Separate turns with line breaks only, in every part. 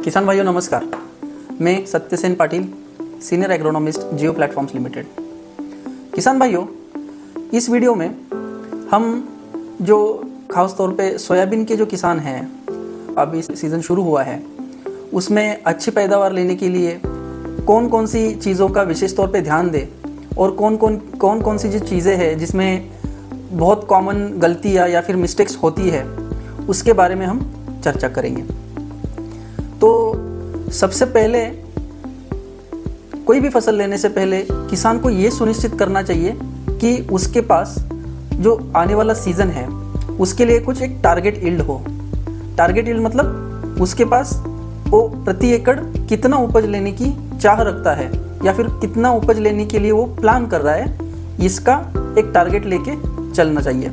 किसान भाइयों नमस्कार। मैं सत्यसेन पाटिल, सीनियर एग्रोनॉमिस्ट, जियो प्लेटफॉर्म्स लिमिटेड। किसान भाइयों, इस वीडियो में हम जो खास तौर पे सोयाबीन के जो किसान हैं, अभी सीज़न शुरू हुआ है, उसमें अच्छी पैदावार लेने के लिए कौन कौन सी चीज़ों का विशेष तौर पे ध्यान दें और कौन कौन सी जो चीज़ें हैं जिसमें बहुत कॉमन गलतियाँ या फिर मिस्टेक्स होती है, उसके बारे में हम चर्चा करेंगे। तो सबसे पहले कोई भी फसल लेने से पहले किसान को ये सुनिश्चित करना चाहिए कि उसके पास जो आने वाला सीज़न है उसके लिए कुछ एक टारगेट यील्ड हो। टारगेट यील्ड मतलब उसके पास वो प्रति एकड़ कितना उपज लेने की चाह रखता है या फिर कितना उपज लेने के लिए वो प्लान कर रहा है, इसका एक टारगेट लेके चलना चाहिए।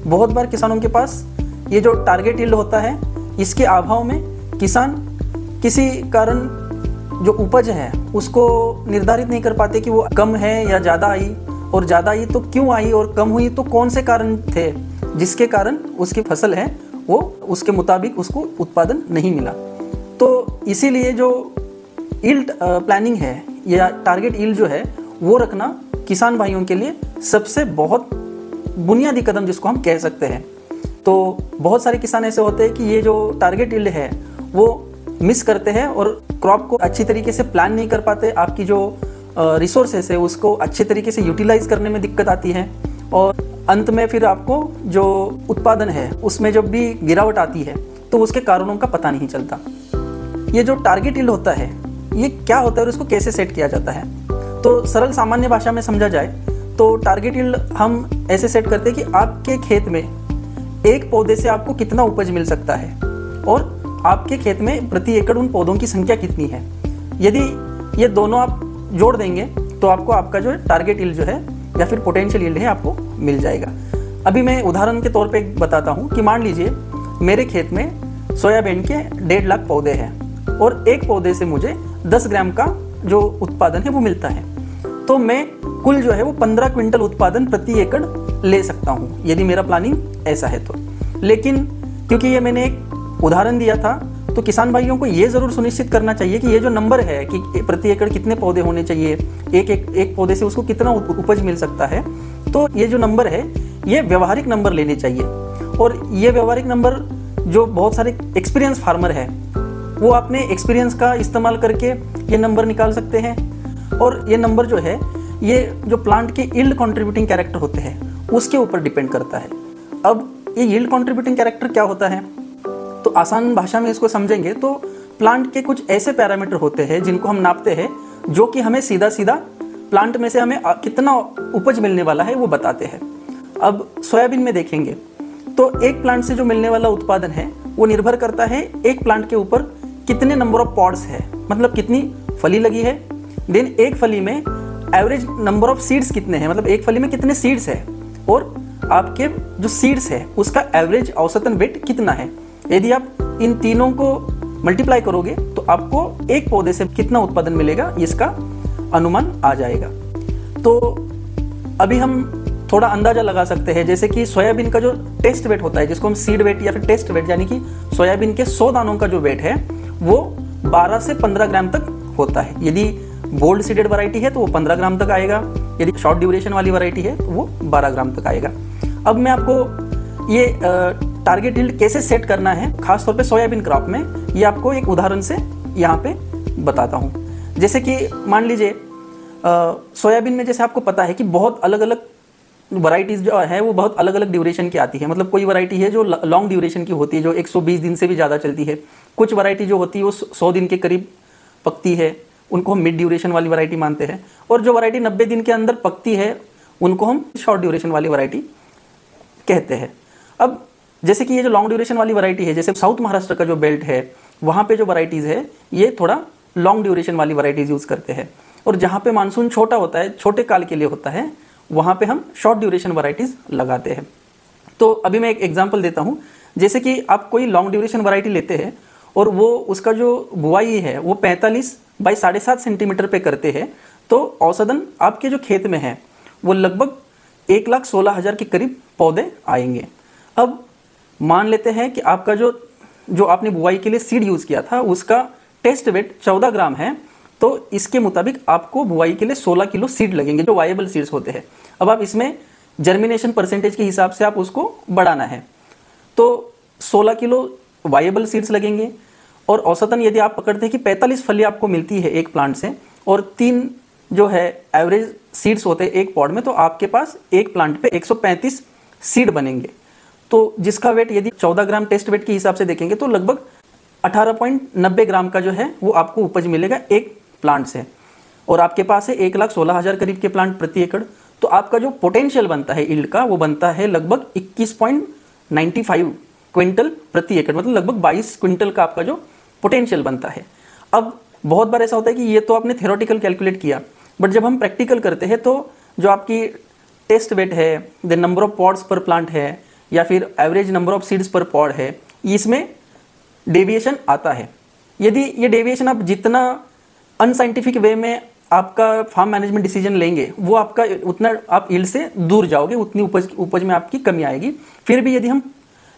बहुत बार किसानों के पास ये जो टारगेट यील्ड होता है, इसके अभाव में किसान किसी कारण जो उपज है उसको निर्धारित नहीं कर पाते कि वो कम है या ज़्यादा आई, और ज़्यादा आई तो क्यों आई और कम हुई तो कौन से कारण थे जिसके कारण उसकी फसल है वो उसके मुताबिक उसको उत्पादन नहीं मिला। तो इसीलिए जो यील्ड प्लानिंग है या टारगेट यील्ड जो है वो रखना किसान भाइयों के लिए सबसे बहुत बुनियादी कदम जिसको हम कह सकते हैं। तो बहुत सारे किसान ऐसे होते हैं कि ये जो टारगेट यील्ड है वो मिस करते हैं और क्रॉप को अच्छी तरीके से प्लान नहीं कर पाते। आपकी जो रिसोर्सेस है उसको अच्छे तरीके से यूटिलाइज करने में दिक्कत आती है और अंत में फिर आपको जो उत्पादन है उसमें जब भी गिरावट आती है तो उसके कारणों का पता नहीं चलता। ये जो टारगेट यील्ड होता है ये क्या होता है और इसको कैसे सेट किया जाता है, तो सरल सामान्य भाषा में समझा जाए तो टारगेट यील्ड हम ऐसे सेट करते हैं कि आपके खेत में एक पौधे से आपको कितना उपज मिल सकता है और आपके खेत में प्रति एकड़ उन पौधों की संख्या कितनी है। यदि ये दोनों आप जोड़ देंगे तो आपको आपका जो टारगेट यील्ड जो है या फिर पोटेंशियल यील्ड है आपको मिल जाएगा। अभी मैं उदाहरण के तौर पे बताता हूँ कि मान लीजिए मेरे खेत में सोयाबीन के 1.5 लाख पौधे हैं और एक पौधे से मुझे 10 ग्राम का जो उत्पादन है वो मिलता है, तो मैं कुल जो है वो 15 क्विंटल उत्पादन प्रति एकड़ ले सकता हूँ यदि मेरा प्लानिंग ऐसा है तो। लेकिन क्योंकि ये मैंने एक उदाहरण दिया था तो किसान भाइयों को ये ज़रूर सुनिश्चित करना चाहिए कि ये जो नंबर है कि प्रति एकड़ कितने पौधे होने चाहिए, एक पौधे से उसको कितना उपज मिल सकता है, तो ये जो नंबर है ये व्यवहारिक नंबर लेने चाहिए। और ये व्यवहारिक नंबर जो बहुत सारे एक्सपीरियंस फार्मर है वो अपने एक्सपीरियंस का इस्तेमाल करके ये नंबर निकाल सकते हैं। और ये नंबर जो है ये जो प्लांट के यील्ड कंट्रीब्यूटिंग कैरेक्टर होते हैं उसके ऊपर डिपेंड करता है। अब ये यील्ड कंट्रीब्यूटिंग कैरेक्टर क्या होता है, तो आसान भाषा में इसको समझेंगे तो प्लांट के कुछ ऐसे पैरामीटर होते हैं जिनको हम नापते हैं जो कि हमें सीधा सीधा प्लांट में से हमें कितना उपज मिलने वाला है वो बताते हैं। अब सोयाबीन में देखेंगे तो एक प्लांट से जो मिलने वाला उत्पादन है वो निर्भर करता है एक प्लांट के ऊपर कितने नंबर ऑफ पॉड्स है, मतलब कितनी फली लगी है, देन एक फली में एवरेज नंबर ऑफ सीड्स कितने हैं, मतलब एक फली में कितने सीड्स है, और आपके जो सीड्स है उसका एवरेज औसतन वेट कितना है। यदि आप इन तीनों को मल्टीप्लाई करोगे तो आपको एक पौधे से कितना उत्पादन मिलेगा इसका अनुमान आ जाएगा। तो अभी हम थोड़ा अंदाजा लगा सकते हैं, जैसे कि सोयाबीन का जो टेस्ट वेट होता है जिसको हम सीड वेट या फिर टेस्ट वेट, यानी कि सोयाबीन के 100 दानों का जो वेट है वो 12 से 15 ग्राम तक होता है। यदि गोल्ड सीडेड वैरायटी है तो वो 15 ग्राम तक आएगा, यदि शॉर्ट ड्यूरेशन वाली वैरायटी है तो वो 12 ग्राम तक आएगा। अब मैं आपको ये टारगेट यील्ड कैसे सेट करना है खासतौर पे सोयाबीन क्रॉप में, ये आपको एक उदाहरण से यहाँ पे बताता हूँ। जैसे कि मान लीजिए सोयाबीन में जैसे आपको पता है कि बहुत अलग अलग वैरायटीज़ जो है वो बहुत अलग अलग ड्यूरेशन की आती है। मतलब कोई वैरायटी है जो लॉन्ग ड्यूरेशन की होती है जो 120 दिन से भी ज़्यादा चलती है, कुछ वैरायटी जो होती है वो 100 दिन के करीब पकती है, उनको हम मिड ड्यूरेशन वाली वैरायटी मानते हैं, और जो वैरायटी 90 दिन के अंदर पकती है उनको हम शॉर्ट ड्यूरेशन वाली वैरायटी कहते हैं। अब जैसे कि ये जो लॉन्ग ड्यूरेशन वाली वैरायटी है, जैसे साउथ महाराष्ट्र का जो बेल्ट है वहाँ पे जो वैरायटीज़ है ये थोड़ा लॉन्ग ड्यूरेशन वाली वैरायटीज़ यूज़ करते हैं, और जहाँ पे मानसून छोटा होता है, छोटे काल के लिए होता है, वहाँ पे हम शॉर्ट ड्यूरेशन वैरायटीज़ लगाते हैं। तो अभी मैं एक एग्जांपल देता हूँ। जैसे कि आप कोई लॉन्ग ड्यूरेशन वैरायटी लेते हैं और वो उसका जो बुआई है वो 45 बाई 7.5 सेंटीमीटर पे करते हैं, तो औसतन आपके जो खेत में है वो लगभग 1,16,000 के करीब पौधे आएंगे। अब मान लेते हैं कि आपका जो आपने बुआई के लिए सीड यूज़ किया था उसका टेस्ट वेट 14 ग्राम है तो इसके मुताबिक आपको बुआई के लिए 16 किलो सीड लगेंगे जो वायबल सीड्स होते हैं। अब आप इसमें जर्मिनेशन परसेंटेज के हिसाब से आप उसको बढ़ाना है, तो 16 किलो वायबल सीड्स लगेंगे। और औसतन यदि आप पकड़ते हैं कि 45 फली आपको मिलती है एक प्लांट से और 3 जो है एवरेज सीड्स होते हैं एक पॉड में, तो आपके पास एक प्लांट पे 135 सीड बनेंगे। तो जिसका वेट यदि 14 ग्राम टेस्ट वेट के हिसाब से देखेंगे तो लगभग 18.90 ग्राम का जो है वो आपको उपज मिलेगा एक प्लांट से। और आपके पास है 1,16,000 करीब के प्लांट प्रति एकड़, तो आपका जो पोटेंशियल बनता है यील्ड का वो बनता है लगभग 21.95 क्विंटल प्रति एकड़, मतलब लगभग 22 क्विंटल का आपका जो पोटेंशियल बनता है। अब बहुत बार ऐसा होता है कि ये तो आपने थ्योरेटिकल कैलकुलेट किया, बट जब हम प्रैक्टिकल करते हैं तो जो आपकी टेस्ट वेट है, द नंबर ऑफ पॉड्स पर प्लांट है या फिर एवरेज नंबर ऑफ सीड्स पर पॉड है, इसमें डेविएशन आता है। यदि ये डेविएशन आप जितना अनसाइंटिफिक वे में आपका फार्म मैनेजमेंट डिसीजन लेंगे वो आपका उतना आप यील्ड से दूर जाओगे, उतनी उपज में आपकी कमी आएगी। फिर भी यदि हम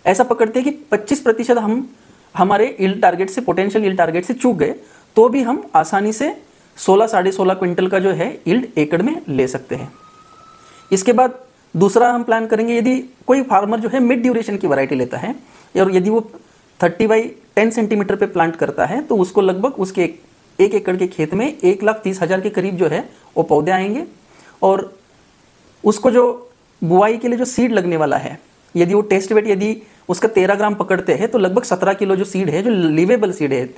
ऐसा पकड़ते हैं कि 25% हम हमारे यील्ड टारगेट से, पोटेंशियल यील्ड टारगेट से चूक गए, तो भी हम आसानी से 16 साढ़े 16 क्विंटल का जो है यील्ड एकड़ में ले सकते हैं। इसके बाद दूसरा हम प्लान करेंगे, यदि कोई फार्मर जो है मिड ड्यूरेशन की वैरायटी लेता है और यदि वो 30x10 सेंटीमीटर पे प्लांट करता है तो उसको लगभग उसके एक एकड़ के खेत में 1,30,000 के करीब जो है वो पौधे आएंगे। और उसको जो बुआई के लिए जो सीड लगने वाला है, यदि वो टेस्ट वेट यदि उसका 13 ग्राम पकड़ते हैं तो लगभग 17 किलो जो सीड है, जो लिवेबल सीड है,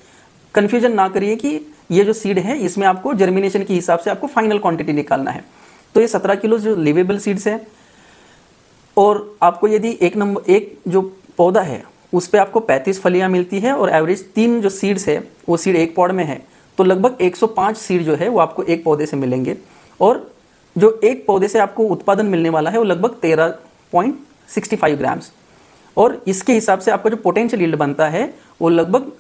कन्फ्यूजन ना करिए कि ये जो सीड है इसमें आपको जर्मिनेशन के हिसाब से आपको फाइनल क्वांटिटी निकालना है। तो ये 17 किलो जो लिवेबल सीड्स है। और आपको यदि एक जो पौधा है उस पर आपको 35 फलियां मिलती है और एवरेज 3 जो सीड्स है वो सीड एक पॉड में है, तो लगभग 105 सीड जो है वो आपको एक पौधे से मिलेंगे। और जो एक पौधे से आपको उत्पादन मिलने वाला है वो लगभग 13.65 ग्राम्स। और इसके हिसाब से आपका जो पोटेंशियल यील्ड बनता है वो लगभग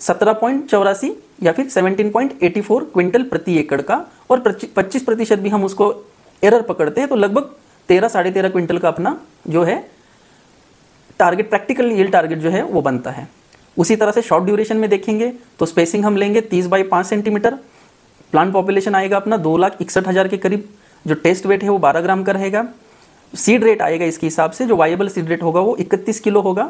17.84 या फिर 17.84 क्विंटल प्रति एकड़ का। और 25% भी हम उसको एरर पकड़ते हैं तो लगभग 13 साढ़े 13 क्विंटल का अपना जो है टारगेट, प्रैक्टिकल यील्ड टारगेट जो है वो बनता है। उसी तरह से शॉर्ट ड्यूरेशन में देखेंगे तो स्पेसिंग हम लेंगे 30x5 सेंटीमीटर। प्लांट पॉपुलेशन आएगा अपना 2,61,000 के करीब। जो टेस्ट वेट है वो 12 ग्राम का रहेगा। सीड रेट आएगा इसके हिसाब से, जो वायबल सीड रेट होगा वो 31 किलो होगा।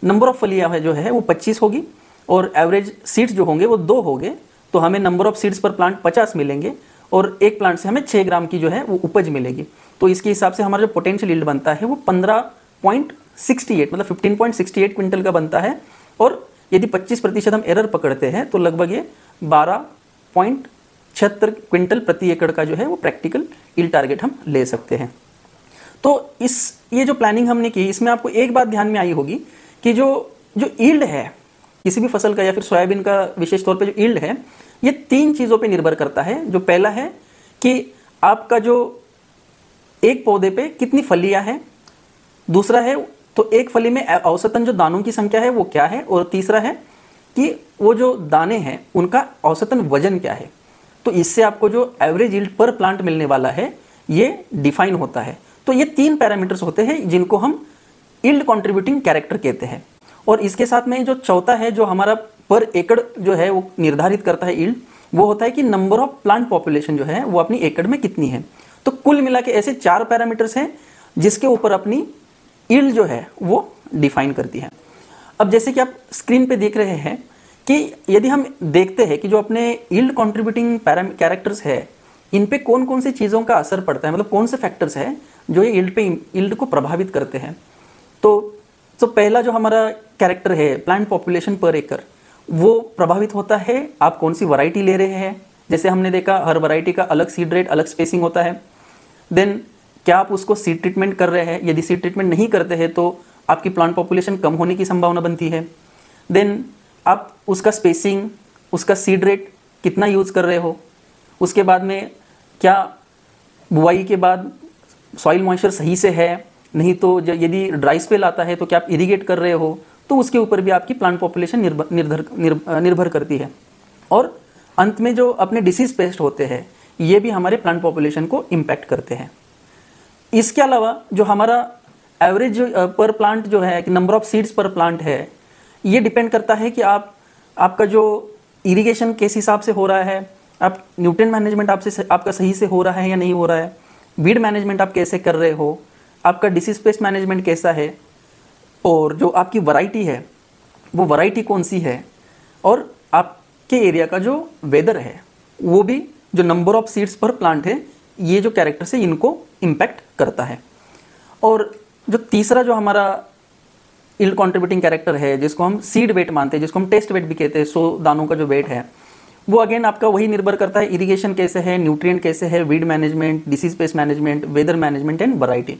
नंबर ऑफ फलियां है जो है वो 25 होगी और एवरेज सीड्स जो होंगे वो 2 होंगे, तो हमें नंबर ऑफ सीड्स पर प्लांट 50 मिलेंगे और एक प्लांट से हमें 6 ग्राम की जो है वो उपज मिलेगी। तो इसके हिसाब से हमारा जो पोटेंशियल यील्ड बनता है वो 15.68 मतलब 15.68 क्विंटल का बनता है। और यदि 25% हम एरर पकड़ते हैं तो लगभग ये 12.76 क्विंटल प्रति एकड़ का जो है वो प्रैक्टिकल यील्ड टारगेट हम ले सकते हैं। तो ये जो प्लानिंग हमने की इसमें आपको एक बात ध्यान में आई होगी कि जो यील्ड है किसी भी फसल का या फिर सोयाबीन का विशेष तौर पे जो यील्ड है ये 3 चीज़ों पे निर्भर करता है। जो पहला है कि आपका जो एक पौधे पे कितनी फलियां हैं, दूसरा है तो एक फली में औसतन जो दानों की संख्या है वो क्या है, और तीसरा है कि वो जो दाने हैं उनका औसतन वजन क्या है। तो इससे आपको जो एवरेज यील्ड पर प्लांट मिलने वाला है ये डिफाइन होता है। तो ये 3 पैरामीटर्स होते हैं जिनको हम यील्ड कंट्रीब्यूटिंग कैरेक्टर कहते हैं। और इसके साथ में जो चौथा है जो हमारा पर एकड़ जो है वो निर्धारित करता है यील्ड, वो होता है कि नंबर ऑफ प्लांट पॉपुलेशन जो है वो अपनी एकड़ में कितनी है। तो कुल मिला के ऐसे 4 पैरामीटर्स हैं जिसके ऊपर अपनी यील्ड जो है वो डिफाइन करती है। अब जैसे कि आप स्क्रीन पे देख रहे हैं कि यदि हम देखते हैं कि जो अपने यील्ड कंट्रीब्यूटिंग कैरेक्टर्स है इन पे कौन कौन सी चीज़ों का असर पड़ता है, मतलब कौन से फैक्टर्स हैं जो ये यील्ड को प्रभावित करते हैं। तो पहला जो हमारा कैरेक्टर है प्लांट पॉपुलेशन पर एकड़, वो प्रभावित होता है आप कौन सी वैरायटी ले रहे हैं। जैसे हमने देखा हर वैरायटी का अलग सीड रेट, अलग स्पेसिंग होता है। देन क्या आप उसको सीड ट्रीटमेंट कर रहे हैं, यदि सीड ट्रीटमेंट नहीं करते हैं तो आपकी प्लांट पॉपुलेशन कम होने की संभावना बनती है। देन आप उसका स्पेसिंग, उसका सीड रेट कितना यूज़ कर रहे हो। उसके बाद में क्या बुआई के बाद सॉइल मॉइस्चर सही से है, नहीं तो यदि ड्राई स्पेल आता है तो क्या आप इरीगेट कर रहे हो, तो उसके ऊपर भी आपकी प्लांट पॉपुलेशन निर्भर करती है। और अंत में जो अपने डिसीज पेस्ट होते हैं ये भी हमारे प्लांट पॉपुलेशन को इम्पैक्ट करते हैं। इसके अलावा जो हमारा एवरेज पर प्लांट जो है कि नंबर ऑफ सीड्स पर प्लांट है, ये डिपेंड करता है कि आपका जो इरिगेशन किस हिसाब से हो रहा है, आप न्यूट्रिएंट मैनेजमेंट आपका सही से हो रहा है या नहीं हो रहा है, वीड मैनेजमेंट आप कैसे कर रहे हो, आपका डिसीज पेस्ट मैनेजमेंट कैसा है, और जो आपकी वैरायटी है वो वैरायटी कौन सी है, और आपके एरिया का जो वेदर है वो भी, जो नंबर ऑफ सीड्स पर प्लांट है, ये जो कैरेक्टर्स है इनको इम्पैक्ट करता है। और जो तीसरा जो हमारा यील्ड कंट्रीब्यूटिंग कैरेक्टर है, जिसको हम सीड वेट मानते हैं, जिसको हम टेस्ट वेट भी कहते हैं, 100 दानों का जो वेट है, वो अगेन आपका वही निर्भर करता है इरिगेशन कैसे है, न्यूट्रिएंट कैसे है, weed management, disease pest management, weather management and variety.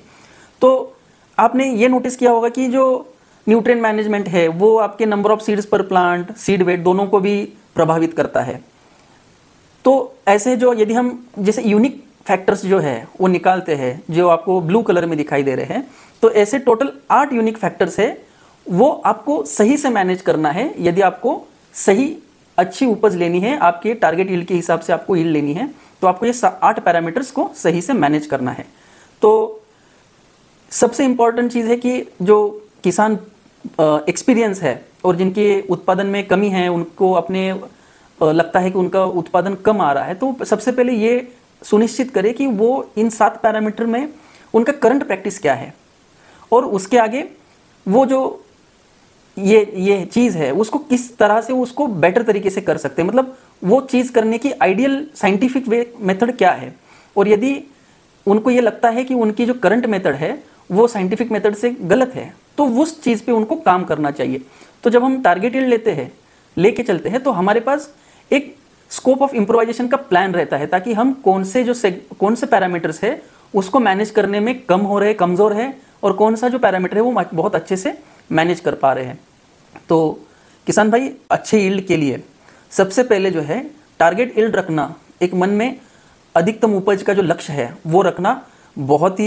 तो आपने ये नोटिस किया होगा कि जो न्यूट्रिएंट मैनेजमेंट है वो आपके नंबर ऑफ सीड्स पर प्लांट, सीड वेट दोनों को भी प्रभावित करता है। तो ऐसे जो यदि हम जैसे यूनिक फैक्टर्स जो है वो निकालते हैं, जो आपको ब्लू कलर में दिखाई दे रहे हैं, तो ऐसे टोटल 8 यूनिक फैक्टर्स है, वो आपको सही से मैनेज करना है। यदि आपको सही अच्छी उपज लेनी है, आपके टारगेट यील्ड के हिसाब से आपको यील्ड लेनी है, तो आपको ये 8 पैरामीटर्स को सही से मैनेज करना है। तो सबसे इंपॉर्टेंट चीज़ है कि जो किसान एक्सपीरियंस है और जिनके उत्पादन में कमी है, उनको अपने लगता है कि उनका उत्पादन कम आ रहा है, तो सबसे पहले ये सुनिश्चित करें कि वो इन 7 पैरामीटर में उनका करंट प्रैक्टिस क्या है, और उसके आगे वो जो ये चीज़ है उसको किस तरह से उसको बेटर तरीके से कर सकते हैं, मतलब वो चीज़ करने की आइडियल साइंटिफिक वे मेथड क्या है। और यदि उनको ये लगता है कि उनकी जो करंट मेथड है वो साइंटिफिक मेथड से गलत है, तो उस चीज़ पे उनको काम करना चाहिए। तो जब हम टारगेट यील्ड लेके चलते हैं, तो हमारे पास एक स्कोप ऑफ इम्प्रोवाइजेशन का प्लान रहता है, ताकि हम कौन से पैरामीटर्स है उसको मैनेज करने में कम हो रहे, कमज़ोर है, और कौन सा जो पैरामीटर है वो बहुत अच्छे से मैनेज कर पा रहे हैं। तो किसान भाई, अच्छे यील्ड के लिए सबसे पहले जो है टारगेट यील्ड रखना, एक मन में अधिकतम उपज का जो लक्ष्य है वो रखना बहुत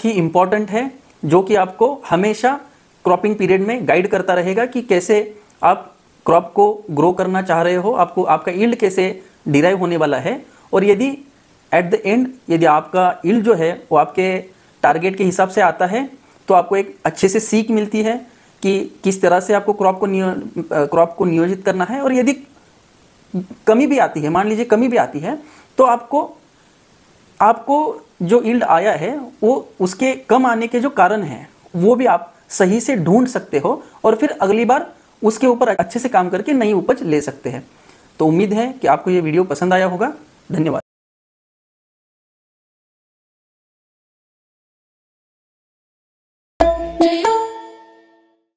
ही इम्पॉर्टेंट है, जो कि आपको हमेशा क्रॉपिंग पीरियड में गाइड करता रहेगा कि कैसे आप क्रॉप को ग्रो करना चाह रहे हो, आपको आपका यील्ड कैसे डिराइव होने वाला है। और यदि एट द एंड यदि आपका यील्ड जो है वो आपके टारगेट के हिसाब से आता है, तो आपको एक अच्छे से सीख मिलती है कि किस तरह से आपको क्रॉप को नियोजित करना है। और यदि कमी भी आती है, मान लीजिए कमी भी आती है, तो आपको जो यील्ड आया है वो उसके कम आने के जो कारण हैं वो भी आप सही से ढूंढ सकते हो, और फिर अगली बार उसके ऊपर अच्छे से काम करके नई उपज ले सकते हैं। तो उम्मीद है कि आपको ये वीडियो पसंद आया होगा। धन्यवाद।